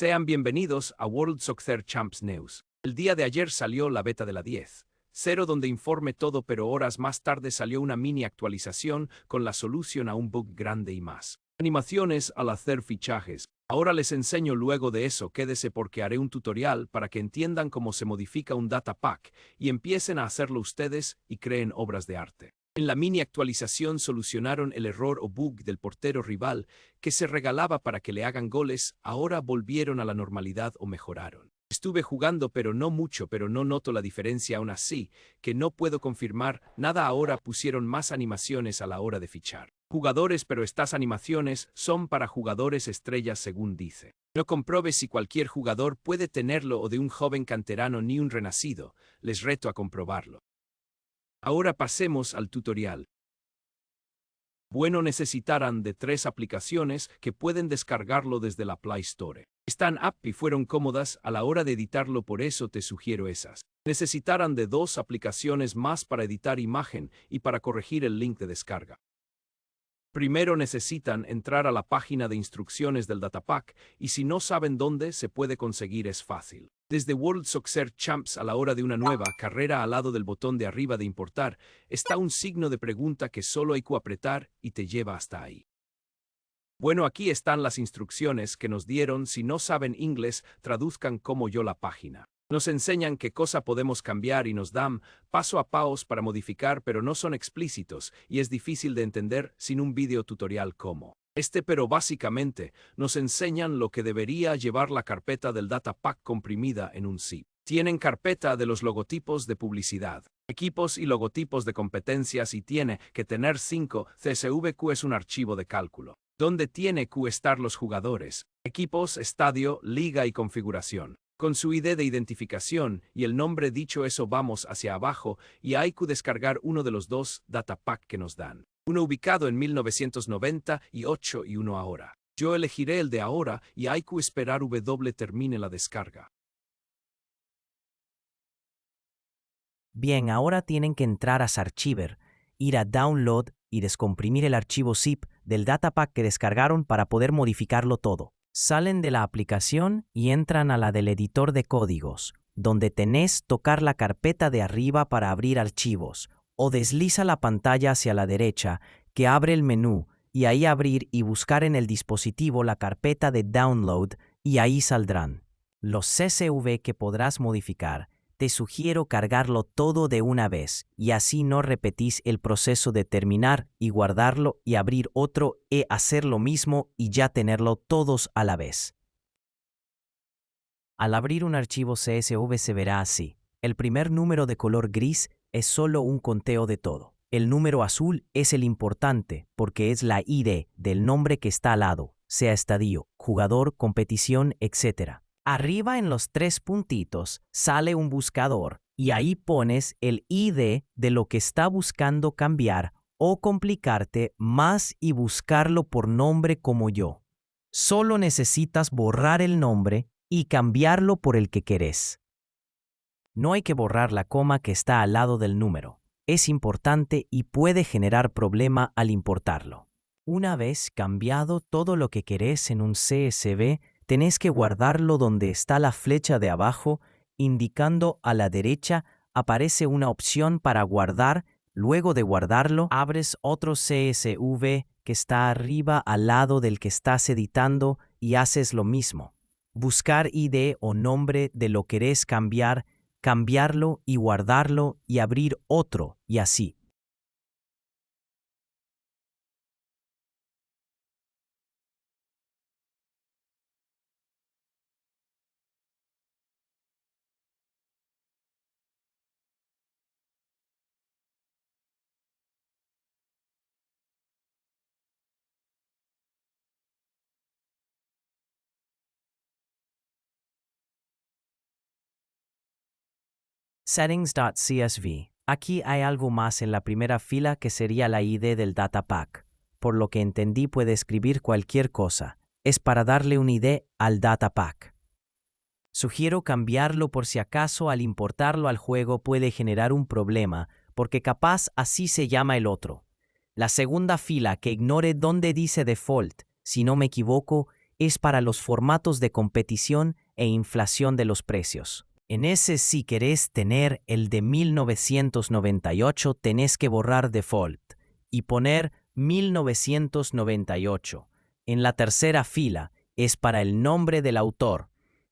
Sean bienvenidos a World Soccer Champs News. El día de ayer salió la beta de la 10.0 donde informe todo, pero horas más tarde salió una mini actualización con la solución a un bug grande y más animaciones al hacer fichajes. Ahora les enseño luego de eso, quédese porque haré un tutorial para que entiendan cómo se modifica un data pack y empiecen a hacerlo ustedes y creen obras de arte. En la mini actualización solucionaron el error o bug del portero rival que se regalaba para que le hagan goles, ahora volvieron a la normalidad o mejoraron. Estuve jugando pero no mucho, pero no noto la diferencia aún así, que no puedo confirmar nada. Ahora pusieron más animaciones a la hora de fichar jugadores, pero estas animaciones son para jugadores estrellas según dice. No compruebe si cualquier jugador puede tenerlo o de un joven canterano ni un renacido, les reto a comprobarlo. Ahora pasemos al tutorial. Bueno, necesitarán de 3 aplicaciones que pueden descargarlo desde la Play Store. Están app y fueron cómodas a la hora de editarlo, por eso te sugiero esas. Necesitarán de 2 aplicaciones más para editar imagen y para corregir el link de descarga. Primero necesitan entrar a la página de instrucciones del datapack y si no saben dónde se puede conseguir es fácil. Desde World Soccer Champs, a la hora de una nueva carrera, al lado del botón de arriba de importar está un signo de pregunta que solo hay que apretar y te lleva hasta ahí. Bueno, aquí están las instrucciones que nos dieron. Si no saben inglés, traduzcan como yo la página. Nos enseñan qué cosa podemos cambiar y nos dan paso a paso para modificar, pero no son explícitos y es difícil de entender sin un video tutorial como este, pero básicamente nos enseñan lo que debería llevar la carpeta del data pack comprimida en un zip. Tienen carpeta de los logotipos de publicidad, equipos y logotipos de competencias, y tiene que tener 5 CSVQ, es un archivo de cálculo, donde tiene que estar los jugadores, equipos, estadio, liga y configuración, con su ID de identificación y el nombre. Dicho eso, vamos hacia abajo y hay que descargar uno de los 2 datapack que nos dan. Uno ubicado en 1998 y uno ahora. Yo elegiré el de ahora y hay que esperar termine la descarga. Bien, ahora tienen que entrar a Sarchiver, ir a Download y descomprimir el archivo zip del datapack que descargaron para poder modificarlo todo. Salen de la aplicación y entran a la del editor de códigos, donde tenés tocar la carpeta de arriba para abrir archivos, o desliza la pantalla hacia la derecha que abre el menú y ahí abrir y buscar en el dispositivo la carpeta de Download y ahí saldrán los CSV que podrás modificar. Te sugiero cargarlo todo de una vez y así no repetís el proceso de terminar y guardarlo y abrir otro e hacer lo mismo y ya tenerlo todos a la vez. Al abrir un archivo CSV se verá así. El primer número de color gris es solo un conteo de todo. El número azul es el importante porque es la ID del nombre que está al lado, sea estadio, jugador, competición, etc. Arriba en los 3 puntitos sale un buscador y ahí pones el ID de lo que está buscando cambiar o complicarte más y buscarlo por nombre como yo. Solo necesitas borrar el nombre y cambiarlo por el que querés. No hay que borrar la coma que está al lado del número. Es importante y puede generar problema al importarlo. Una vez cambiado todo lo que querés en un CSV, tenés que guardarlo donde está la flecha de abajo, indicando a la derecha aparece una opción para guardar. Luego de guardarlo, abres otro CSV que está arriba al lado del que estás editando y haces lo mismo. Buscar ID o nombre de lo que querés cambiar, cambiarlo y guardarlo y abrir otro y así. Settings.csv. Aquí hay algo más en la primera fila que sería la ID del datapack. Por lo que entendí puede escribir cualquier cosa. Es para darle un ID al datapack. Sugiero cambiarlo por si acaso al importarlo al juego puede generar un problema, porque capaz así se llama el otro. La segunda fila que ignore donde dice default, si no me equivoco, es para los formatos de competición e inflación de los precios. En ese, si querés tener el de 1998, tenés que borrar default y poner 1998. En la tercera fila es para el nombre del autor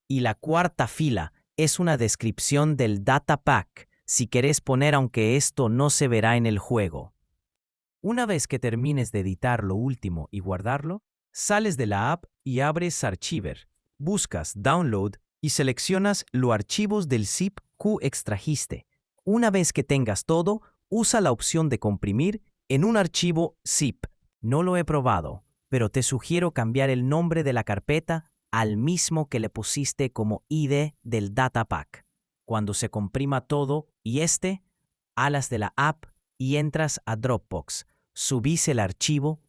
y la cuarta fila es una descripción del data pack si querés poner, aunque esto no se verá en el juego. Una vez que termines de editar lo último y guardarlo, sales de la app y abres Archiver, buscas Download y seleccionas los archivos del zip que extrajiste. Una vez que tengas todo, usa la opción de comprimir en un archivo zip. No lo he probado, pero te sugiero cambiar el nombre de la carpeta al mismo que le pusiste como ID del data pack. Cuando se comprima todo y alas de la app y entras a Dropbox, subís el archivo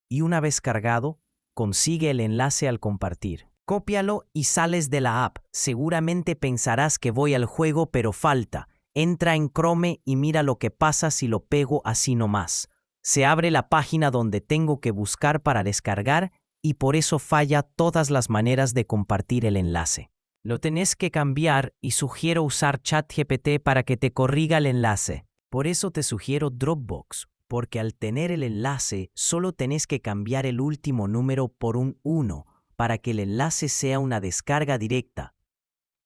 y una vez cargado, consigue el enlace al compartir. Cópialo y sales de la app. Seguramente pensarás que voy al juego, pero falta. Entra en Chrome y mira lo que pasa si lo pego así nomás. Se abre la página donde tengo que buscar para descargar y por eso falla todas las maneras de compartir el enlace. Lo tenés que cambiar y sugiero usar ChatGPT para que te corrija el enlace. Por eso te sugiero Dropbox, porque al tener el enlace solo tenés que cambiar el último número por un 1 para que el enlace sea una descarga directa.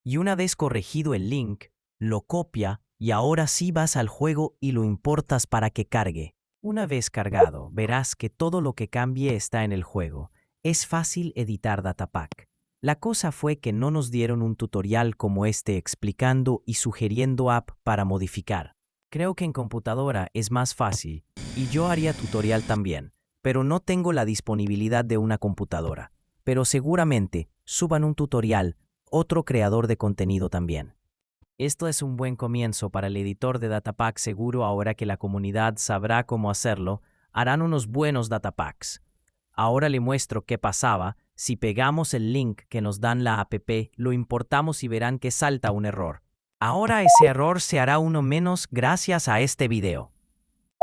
Y una vez corregido el link, lo copia y ahora sí vas al juego y lo importas para que cargue. Una vez cargado, verás que todo lo que cambie está en el juego. Es fácil editar Datapack. La cosa fue que no nos dieron un tutorial como este explicando y sugiriendo app para modificar. Creo que en computadora es más fácil y yo haría tutorial también, pero no tengo la disponibilidad de una computadora. Pero seguramente suban un tutorial, otro creador de contenido también. Esto es un buen comienzo para el editor de Datapack. Seguro ahora que la comunidad sabrá cómo hacerlo, harán unos buenos Datapacks. Ahora le muestro qué pasaba si pegamos el link que nos dan la app, lo importamos y verán que salta un error. Ahora ese error se hará uno menos gracias a este video.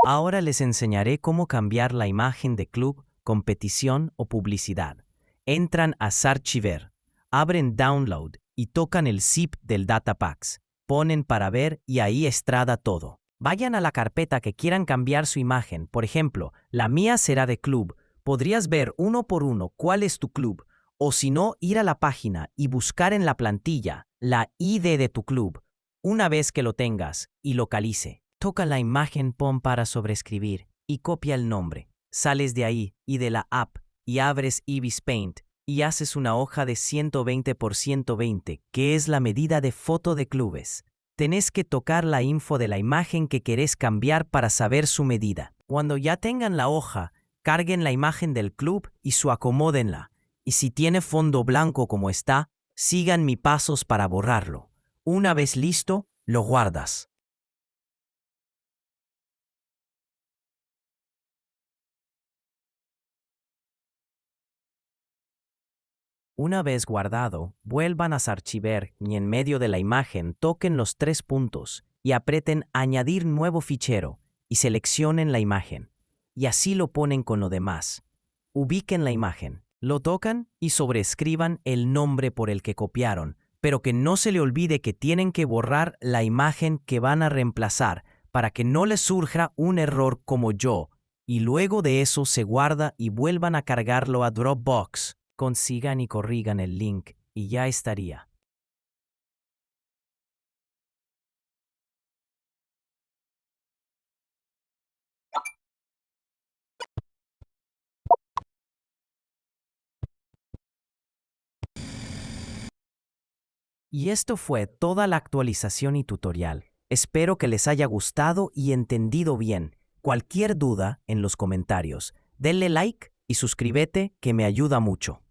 Ahora les enseñaré cómo cambiar la imagen de club, competición o publicidad. Entran a Archiver, abren Download y tocan el zip del Datapacks. Ponen para ver y ahí estrada todo. Vayan a la carpeta que quieran cambiar su imagen. Por ejemplo, la mía será de club. Podrías ver uno por uno cuál es tu club. O si no, ir a la página y buscar en la plantilla la ID de tu club. Una vez que lo tengas y localice, toca la imagen, pon para sobreescribir y copia el nombre. Sales de ahí y de la app y abres Ibis Paint y haces una hoja de 120 por 120, que es la medida de foto de clubes. Tenés que tocar la info de la imagen que querés cambiar para saber su medida. Cuando ya tengan la hoja, carguen la imagen del club y acomódenla. Y si tiene fondo blanco como está, sigan mis pasos para borrarlo. Una vez listo, lo guardas. Una vez guardado, vuelvan a Archiver y en medio de la imagen toquen los 3 puntos y aprieten Añadir nuevo fichero y seleccionen la imagen. Y así lo ponen con lo demás. Ubiquen la imagen, lo tocan y sobreescriban el nombre por el que copiaron, pero que no se le olvide que tienen que borrar la imagen que van a reemplazar para que no les surja un error como yo. Y luego de eso se guarda y vuelvan a cargarlo a Dropbox. Consigan y corrigan el link y ya estaría. Y esto fue toda la actualización y tutorial. Espero que les haya gustado y entendido bien. Cualquier duda en los comentarios, denle like y suscríbete que me ayuda mucho.